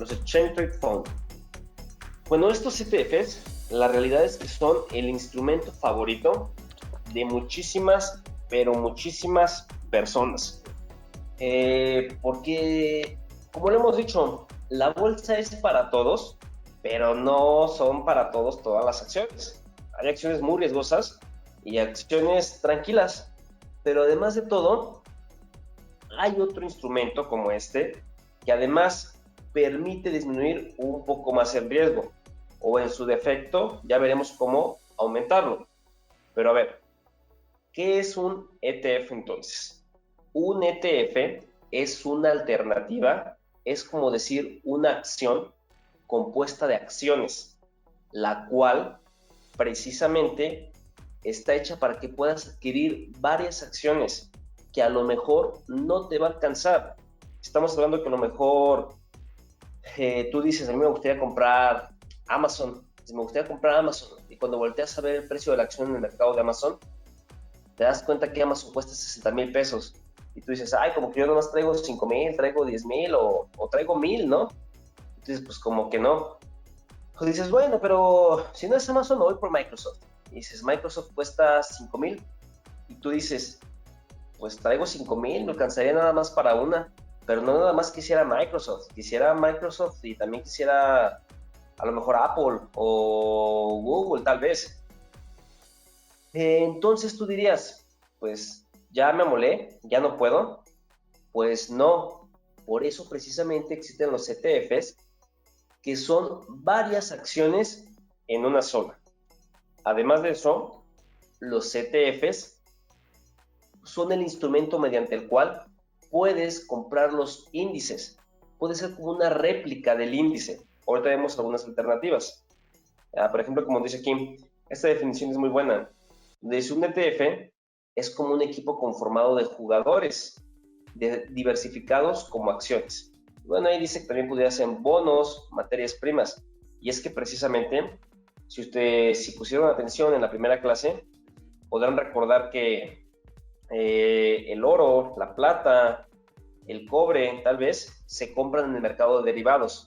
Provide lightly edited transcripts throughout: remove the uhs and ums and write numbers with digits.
los Exchange Trade Fund. Bueno, estos ETFs, la realidad es que son el instrumento favorito de muchísimas, pero muchísimas personas. Porque, como lo hemos dicho, la bolsa es para todos, pero no son para todos todas las acciones. Hay acciones muy riesgosas y acciones tranquilas, pero además de todo, hay otro instrumento como este que además permite disminuir un poco más el riesgo, o en su defecto ya veremos cómo aumentarlo. Pero a ver, ¿qué es un ETF entonces? Un ETF es una alternativa, es como decir una acción compuesta de acciones, la cual precisamente está hecha para que puedas adquirir varias acciones que a lo mejor no te va a alcanzar. Estamos hablando que a lo mejor tú dices, a mí me gustaría comprar Amazon, y cuando volteas a ver el precio de la acción en el mercado de Amazon, te das cuenta que Amazon cuesta 60,000 pesos. Y tú dices, ay, como que yo nomás traigo 5,000, traigo 10,000 o traigo 1,000, ¿no? Entonces, pues como que no. Pues dices, bueno, pero si no es Amazon, me voy por Microsoft. Y dices, Microsoft cuesta 5,000. Y tú dices, pues traigo 5,000, me alcanzaría nada más para una. Pero no nada más quisiera Microsoft y también quisiera a lo mejor Apple o Google tal vez. Entonces tú dirías, pues ya me amolé, ya no puedo. Pues no, por eso precisamente existen los ETFs, que son varias acciones en una sola. Además de eso, los ETFs son el instrumento mediante el cual puedes comprar los índices. Puede ser como una réplica del índice. Ahorita vemos algunas alternativas. Por ejemplo, como dice aquí, esta definición es muy buena. Dice, un ETF es como un equipo conformado de jugadores diversificados como acciones. Bueno, ahí dice que también podría ser bonos, materias primas. Y es que precisamente, si pusieron atención en la primera clase, podrán recordar que el oro, la plata, el cobre, tal vez, se compran en el mercado de derivados.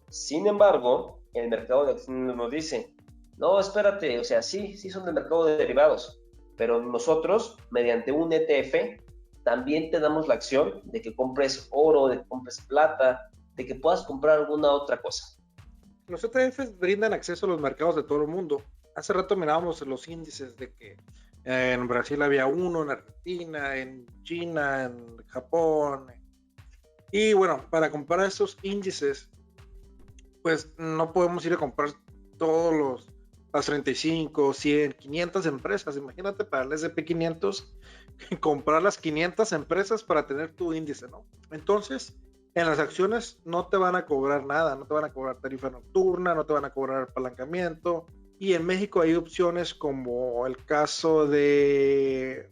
Sin embargo, el mercado de acciones nos dice, no, espérate, o sea, sí son del mercado de derivados, pero nosotros, mediante un ETF, también te damos la acción de que compres oro, de que compres plata, de que puedas comprar alguna otra cosa. Los ETFs brindan acceso a los mercados de todo el mundo. Hace rato mirábamos los índices de que en Brasil había uno, en Argentina, en China, en Japón. Y bueno, para comprar esos índices, pues no podemos ir a comprar las 35, 100, 500 empresas. Imagínate para el S&P 500 comprar las 500 empresas para tener tu índice, ¿no? Entonces, en las acciones no te van a cobrar nada, no te van a cobrar tarifa nocturna, no te van a cobrar apalancamiento. Y en México hay opciones como el caso de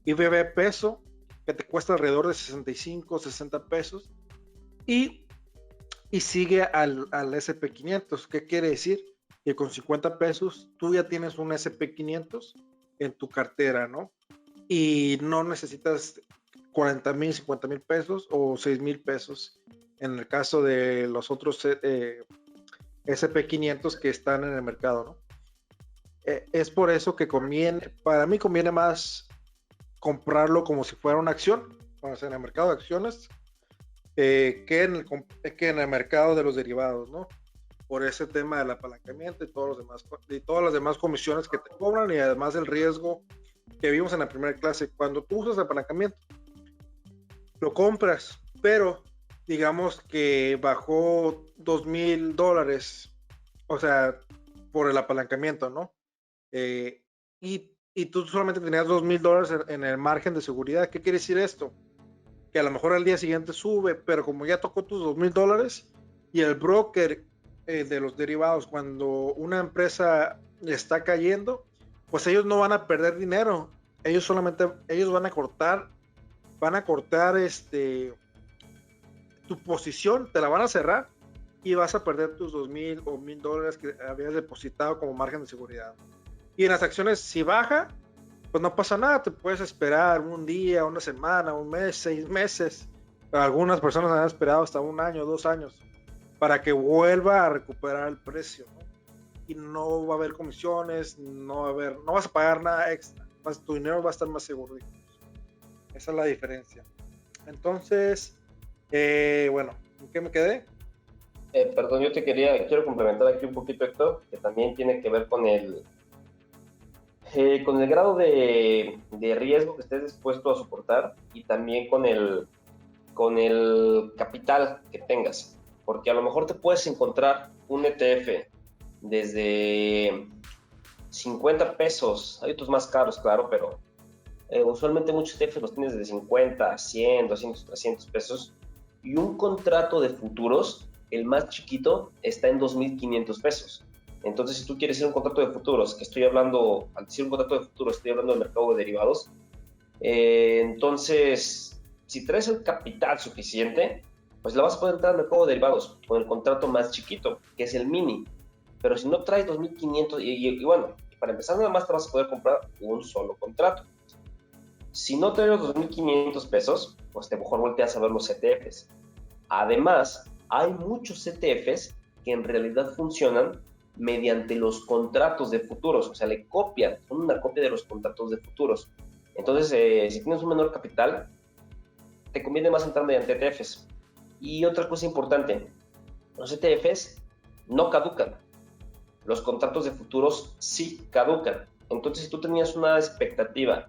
IBB Peso, que te cuesta alrededor de 65, 60 pesos. Y sigue al SP500. ¿Qué quiere decir? Que con 50 pesos tú ya tienes un SP500 en tu cartera, ¿no? Y no necesitas 40,000, 50,000 pesos o 6,000 pesos en el caso de los otros SP500 que están en el mercado, ¿no? Es por eso que para mí conviene más comprarlo como si fuera una acción, o sea, en el mercado de acciones, que en el mercado de los derivados, ¿no? Por ese tema del apalancamiento y todas las demás comisiones que te cobran, y además el riesgo que vimos en la primera clase. Cuando tú usas apalancamiento, lo compras, pero digamos que bajó $2,000, o sea, por el apalancamiento, ¿no? Y tú solamente tenías $2,000 en el margen de seguridad. ¿Qué quiere decir esto? Que a lo mejor al día siguiente sube, pero como ya tocó tus $2,000 y el broker de los derivados, cuando una empresa está cayendo, pues ellos no van a perder dinero, ellos van a cortar tu posición, te la van a cerrar y vas a perder tus 2,000 o $1,000 que habías depositado como margen de seguridad. Y en las acciones, si baja, pues no pasa nada, te puedes esperar un día, una semana, un mes, 6 meses. Algunas personas han esperado hasta 1 año, 2 años para que vuelva a recuperar el precio, ¿no? Y no va a haber comisiones, no vas a pagar nada extra, tu dinero va a estar más seguro, digamos. Esa es la diferencia. Entonces, bueno, ¿en qué me quedé? Perdón, quiero complementar aquí un poquito, Héctor, que también tiene que ver con el grado de riesgo que estés dispuesto a soportar y también con el capital que tengas, porque a lo mejor te puedes encontrar un ETF desde 50 pesos, hay otros más caros, claro, pero usualmente muchos ETFs los tienes desde 50, 100, 200, 300 pesos, y un contrato de futuros, el más chiquito, está en 2,500 pesos. Entonces, si tú quieres hacer un contrato de futuros, que estoy hablando, al decir un contrato de futuros, estoy hablando del mercado de derivados, entonces, si traes el capital suficiente, pues la vas a poder entrar al mercado de derivados con el contrato más chiquito, que es el mini. Pero si no traes 2,500, y bueno, para empezar nada más te vas a poder comprar un solo contrato. Si no traes los 2,500 pesos, pues te mejor volteas a ver los ETFs. Además, hay muchos ETFs que en realidad funcionan mediante los contratos de futuros, o sea, son una copia de los contratos de futuros. Entonces, si tienes un menor capital, te conviene más entrar mediante ETFs. Y otra cosa importante, los ETFs no caducan, los contratos de futuros sí caducan. Entonces, si tú tenías una expectativa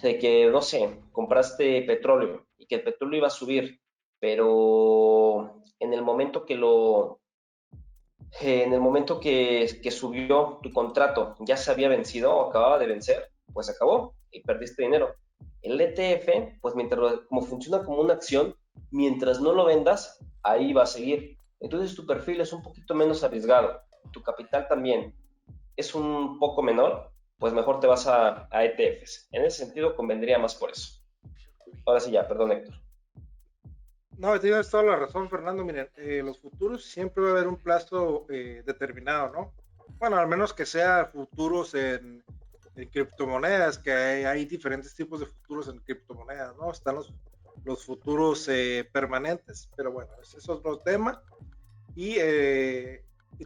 de que, no sé, compraste petróleo y que el petróleo iba a subir, pero en el momento que subió tu contrato ya se había vencido o acababa de vencer, pues acabó y perdiste dinero. El ETF, pues como funciona como una acción, mientras no lo vendas, ahí va a seguir. Entonces tu perfil es un poquito menos arriesgado, tu capital también es un poco menor, pues mejor te vas a ETFs. En ese sentido convendría más por eso. Ahora sí ya, perdón, Héctor. No, tienes toda la razón, Fernando. Miren, los futuros siempre va a haber un plazo determinado, ¿no? Bueno, al menos que sea futuros en criptomonedas, que hay diferentes tipos de futuros en criptomonedas, ¿no? Están los futuros permanentes, pero bueno, ese es otro tema y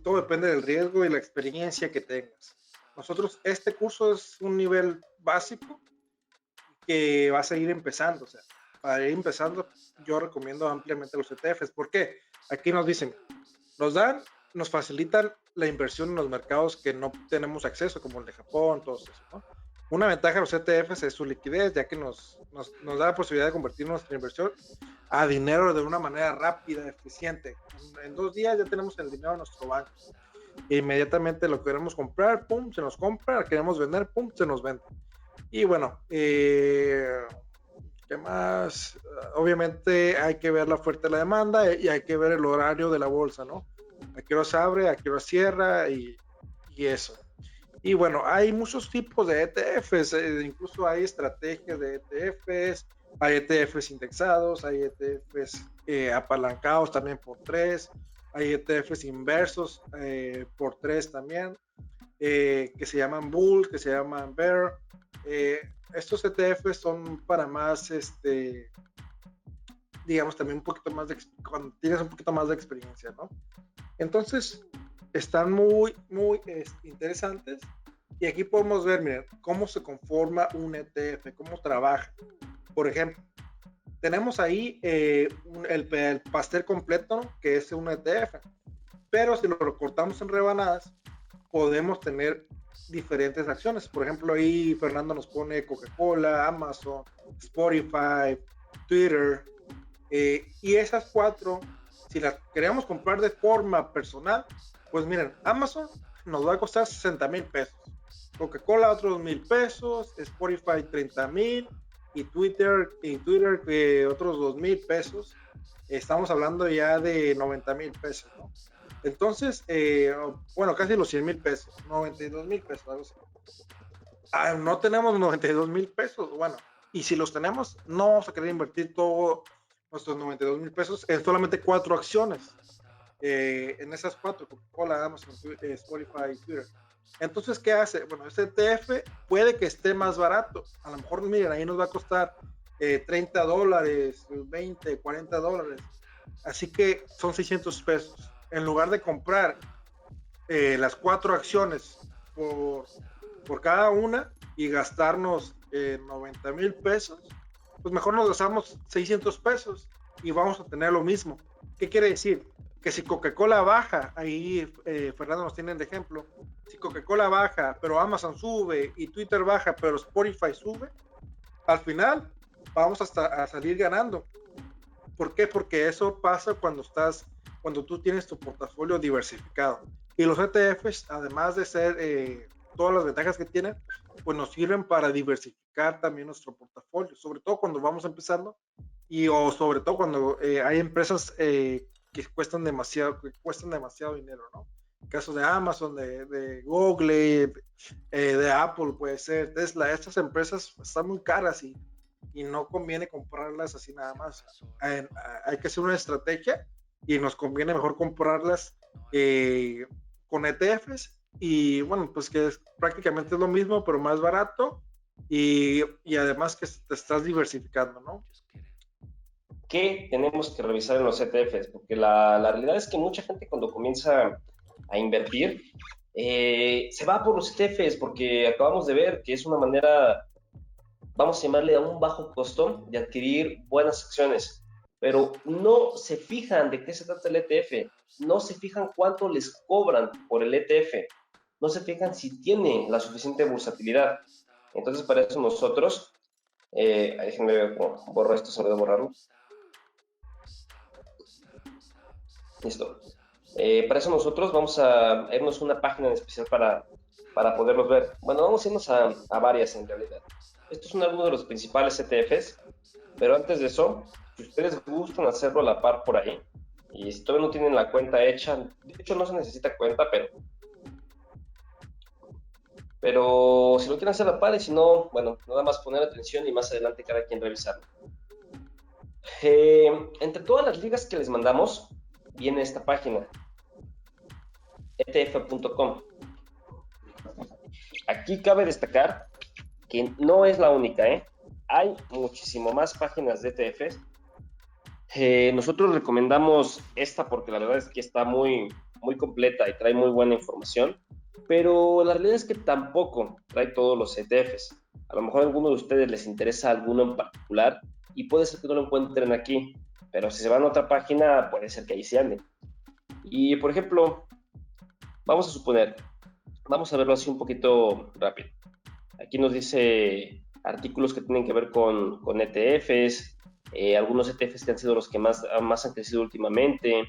todo depende del riesgo y la experiencia que tengas. Nosotros, este curso es un nivel básico que va a seguir empezando, o sea, para ir empezando, yo recomiendo ampliamente los ETFs. ¿Por qué? Aquí nos dicen, nos facilitan la inversión en los mercados que no tenemos acceso, como el de Japón, todo eso, ¿no? Una ventaja de los ETFs es su liquidez, ya que nos da la posibilidad de convertir nuestra inversión a dinero de una manera rápida, eficiente. En 2 días ya tenemos el dinero en nuestro banco. E inmediatamente lo queremos comprar, pum, se nos compra, queremos vender, pum, se nos vende. Y bueno, ¿qué más? Obviamente hay que ver la oferta y la demanda y hay que ver el horario de la bolsa, ¿no? A qué hora se abre, a qué hora cierra y eso. Y bueno, hay muchos tipos de ETFs, incluso hay estrategias de ETFs, hay ETFs indexados, hay ETFs apalancados también por 3, hay ETFs inversos por 3 también, que se llaman Bull, que se llaman Bear. Estos ETFs son para más, digamos, también un poquito más cuando tienes un poquito más de experiencia, ¿no? Entonces, están muy, muy interesantes. Y aquí podemos ver, miren, cómo se conforma un ETF, cómo trabaja. Por ejemplo, tenemos ahí el pastel completo, ¿no? Que es un ETF. Pero si lo recortamos en rebanadas, podemos tener diferentes acciones. Por ejemplo, ahí Fernando nos pone Coca-Cola, Amazon, Spotify, Twitter. Y esas 4, si las queremos comprar de forma personal, pues miren, Amazon nos va a costar 60,000 pesos, Coca-Cola otros 1,000 pesos, Spotify 30,000 y Twitter otros 2,000 pesos. Estamos hablando ya de 90,000 pesos, ¿no? Entonces, bueno, casi los 100,000 pesos, 92,000 pesos, algo así. No tenemos 92,000 pesos, bueno, y si los tenemos, no vamos a querer invertir todo nuestros 92,000 pesos en solamente 4 acciones. En esas 4, Coca-Cola, Amazon, Spotify y Twitter. Entonces, ¿qué hace? Bueno, este ETF puede que esté más barato. A lo mejor, miren, ahí nos va a costar $30, $20, $40. Así que son 600 pesos. En lugar de comprar las 4 acciones por, por cada una y gastarnos 90,000 pesos, pues mejor nos gastamos 600 pesos y vamos a tener lo mismo. ¿Qué quiere decir? Que si Coca-Cola baja, ahí Fernando nos tiene de ejemplo, si Coca-Cola baja, pero Amazon sube y Twitter baja, pero Spotify sube, al final vamos a salir ganando. ¿Por qué? Porque eso pasa cuando tú tienes tu portafolio diversificado. Y los ETFs, además de ser todas las ventajas que tienen, pues nos sirven para diversificar también nuestro portafolio, sobre todo cuando vamos empezando o sobre todo cuando hay empresas que cuestan demasiado dinero, ¿no? Casos de Amazon, de Google, de Apple, puede ser Tesla. Estas empresas están muy caras y no conviene comprarlas así nada más. Hay que hacer una estrategia y nos conviene mejor comprarlas con ETFs y bueno, pues que prácticamente es lo mismo, pero más barato y además que te estás diversificando, ¿no? ¿Qué tenemos que revisar en los ETFs? Porque la realidad es que mucha gente cuando comienza a invertir se va por los ETFs porque acabamos de ver que es una manera, vamos a llamarle a un bajo costo de adquirir buenas acciones, pero no se fijan de qué se trata el ETF, no se fijan cuánto les cobran por el ETF, no se fijan si tiene la suficiente versatilidad. Entonces, para eso nosotros, déjenme ver cómo borro esto, se me debe borrarlo. Listo. Para eso nosotros vamos a irnos a una página en especial para poderlos ver. Bueno, vamos a irnos a varias en realidad. Estos son algunos de los principales ETFs, pero antes de eso, si ustedes gustan hacerlo a la par por ahí, y si todavía no tienen la cuenta hecha, de hecho no se necesita cuenta, pero si lo quieren hacer a la par y si no, bueno, nada más poner atención y más adelante cada quien revisarlo. Entre todas las ligas que les mandamos, viene esta página, etf.com. Aquí cabe destacar que no es la única, hay muchísimo más páginas de ETFs. Nosotros recomendamos esta porque la verdad es que está muy, muy completa y trae muy buena información, pero la realidad es que tampoco trae todos los ETFs. A lo mejor a alguno de ustedes les interesa alguno en particular y puede ser que no lo encuentren aquí, pero si se van a otra página puede ser que ahí se ande. Y por ejemplo, vamos a suponer, vamos a verlo así un poquito rápido. Aquí nos dice artículos que tienen que ver con ETFs, algunos ETFs que han sido los que más han crecido últimamente,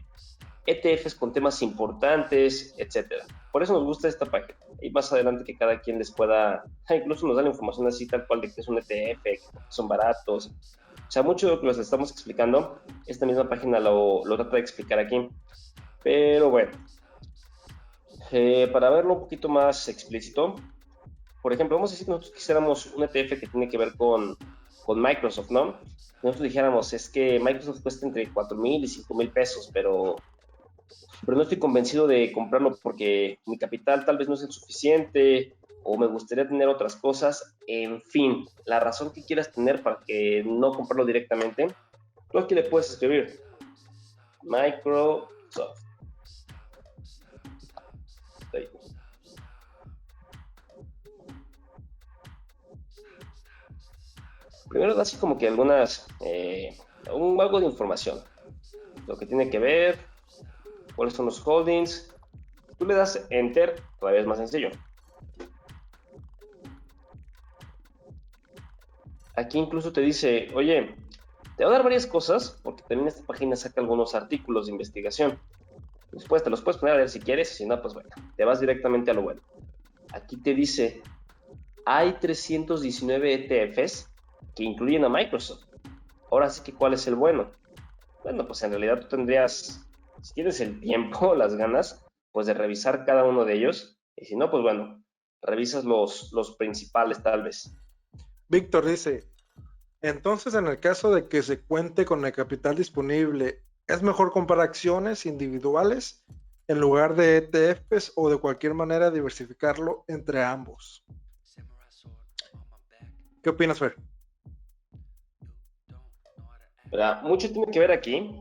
ETFs con temas importantes, etcétera. Por eso nos gusta esta página. Y más adelante que cada quien les pueda, incluso nos da la información así tal cual de que es un ETF, que son baratos. O sea, mucho de lo que les estamos explicando, esta misma página lo trata de explicar aquí. Pero bueno, para verlo un poquito más explícito, por ejemplo, vamos a decir que nosotros quisiéramos un ETF que tiene que ver con Microsoft, ¿no? Nosotros dijéramos, es que Microsoft cuesta entre 4,000 y 5,000 pesos, pero no estoy convencido de comprarlo porque mi capital tal vez no es el suficiente o me gustaría tener otras cosas. En fin, la razón que quieras tener para que no comprarlo directamente, tú aquí le puedes escribir Microsoft. Ahí. Primero da así como que algunas, algo de información, lo que tiene que ver, cuáles son los holdings. Tú le das Enter, todavía es más sencillo. Aquí incluso te dice, oye, te va a dar varias cosas, porque también esta página saca algunos artículos de investigación. Después te los puedes poner a ver si quieres, si no, pues bueno, te vas directamente a lo bueno. Aquí te dice, hay 319 ETFs que incluyen a Microsoft. Ahora sí que, ¿cuál es el bueno? Bueno, pues en realidad tú tendrías, si tienes el tiempo, las ganas, pues de revisar cada uno de ellos. Y si no, pues bueno, revisas los principales tal vez. Víctor dice, entonces en el caso de que se cuente con el capital disponible, ¿es mejor comprar acciones individuales en lugar de ETFs o de cualquier manera diversificarlo entre ambos? ¿Qué opinas, Fer? ¿Verdad? Mucho tiene que ver aquí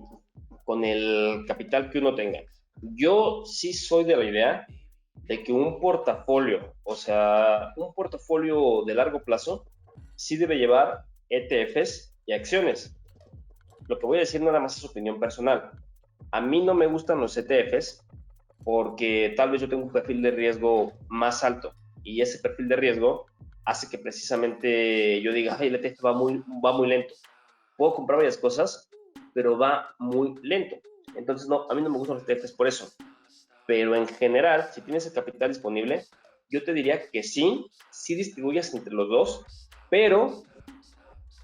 con el capital que uno tenga. Yo sí soy de la idea de que un portafolio, o sea, un portafolio de largo plazo, sí debe llevar ETFs y acciones. Lo que voy a decir nada más es opinión personal. A mí no me gustan los ETFs porque tal vez yo tengo un perfil de riesgo más alto y ese perfil de riesgo hace que precisamente yo diga, hey, el ETF va muy lento. Puedo comprar varias cosas, pero va muy lento. Entonces, no, a mí no me gustan los ETFs por eso. Pero en general, si tienes el capital disponible, yo te diría que sí distribuyas entre los dos, pero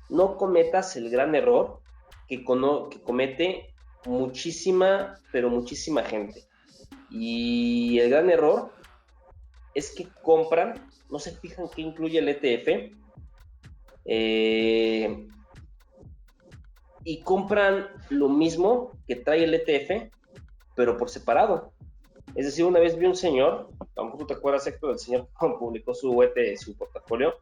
no cometas el gran error que comete muchísima, pero muchísima gente. Y el gran error es que compran, no se fijan qué incluye el ETF, y compran lo mismo que trae el ETF, pero por separado. Es decir, una vez vi un señor, a lo mejor tú te acuerdas, Héctor, del señor que publicó su portafolio,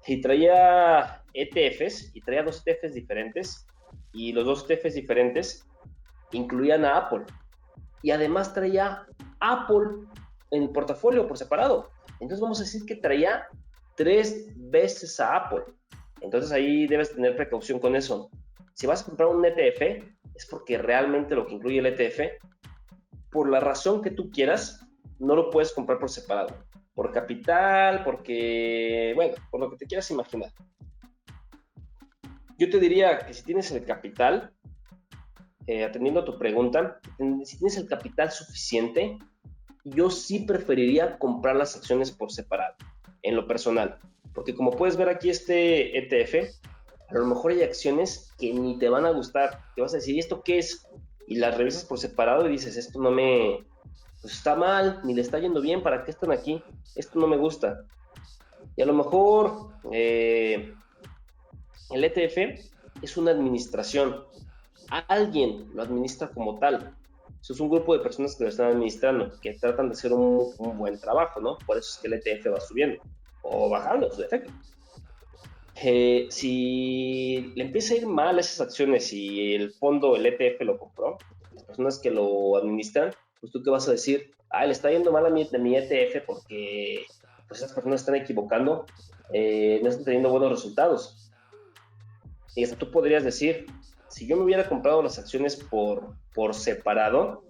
y traía ETFs, y traía dos ETFs diferentes, y los dos ETFs diferentes incluían a Apple. Y además traía Apple en el portafolio por separado. Entonces vamos a decir que traía 3 veces a Apple. Entonces ahí debes tener precaución con eso. Si vas a comprar un ETF, es porque realmente lo que incluye el ETF, por la razón que tú quieras, no lo puedes comprar por separado. Por capital, porque, bueno, por lo que te quieras imaginar. Yo te diría que si tienes el capital, atendiendo a tu pregunta, si tienes el capital suficiente, yo sí preferiría comprar las acciones por separado, en lo personal. Porque como puedes ver aquí este ETF, a lo mejor hay acciones que ni te van a gustar. Te vas a decir, ¿y esto qué es? Y las revisas por separado y dices, esto no me... Pues está mal, ni le está yendo bien, ¿para qué están aquí? Esto no me gusta. Y a lo mejor el ETF es una administración. Alguien lo administra como tal. Eso es un grupo de personas que lo están administrando, que tratan de hacer un buen trabajo, ¿no? Por eso es que el ETF va subiendo o bajando, en su defecto. Si le empieza a ir mal a esas acciones y el fondo, el ETF lo compró, las personas que lo administran, pues tú qué vas a decir, le está yendo mal a mi ETF porque pues esas personas están equivocando, no están teniendo buenos resultados. Y hasta tú podrías decir, si yo me hubiera comprado las acciones por separado,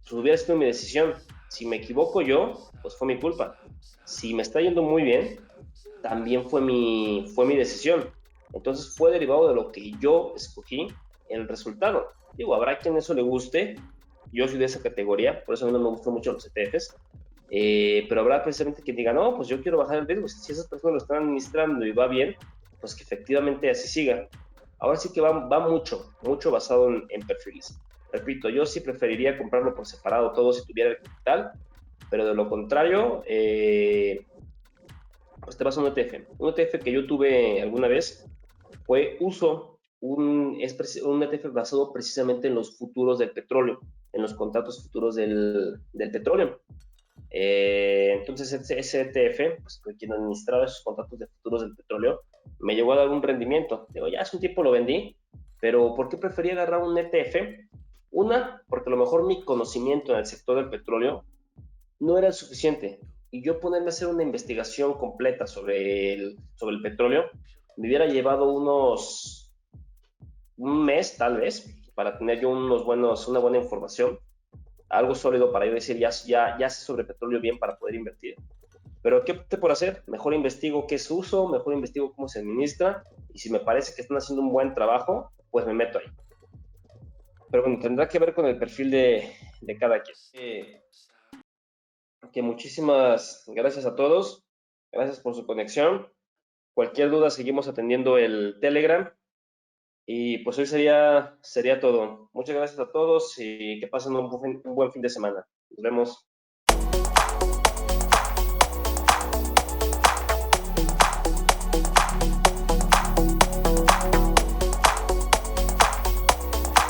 pues hubiera sido mi decisión. Si me equivoco yo, pues fue mi culpa. Si me está yendo muy bien, también fue mi decisión. Entonces fue derivado de lo que yo escogí el resultado. Digo, habrá quien eso le guste. Yo soy de esa categoría, por eso no me gustan mucho los ETFs. Pero habrá precisamente quien diga, no, pues yo quiero bajar el riesgo. Si esas personas lo están administrando y va bien, pues que efectivamente así siga. Ahora sí que va mucho basado en perfiles. Repito, yo sí preferiría comprarlo por separado todo si tuviera el capital, pero de lo contrario, pues te vas a un ETF. Un ETF que yo tuve alguna vez fue un ETF basado precisamente en los futuros del petróleo, en los contratos futuros del petróleo. Entonces ese ETF, pues quien administraba esos contratos de futuros del petróleo, me llegó a dar un rendimiento. Digo, ya hace un tiempo lo vendí, pero ¿por qué prefería agarrar un ETF? Una, porque a lo mejor mi conocimiento en el sector del petróleo no era suficiente. Y yo ponerme a hacer una investigación completa sobre el petróleo, me hubiera llevado un mes tal vez, para tener yo una buena información, algo sólido para yo decir, ya sé sobre petróleo bien para poder invertir. Pero ¿qué opté por hacer? Mejor investigo qué es su uso, mejor investigo cómo se administra, y si me parece que están haciendo un buen trabajo, pues me meto ahí. Pero bueno, tendrá que ver con el perfil de cada quien. Que muchísimas gracias a todos, gracias por su conexión. Cualquier duda seguimos atendiendo el Telegram y pues hoy sería todo. Muchas gracias a todos y que pasen un buen fin de semana. Nos vemos.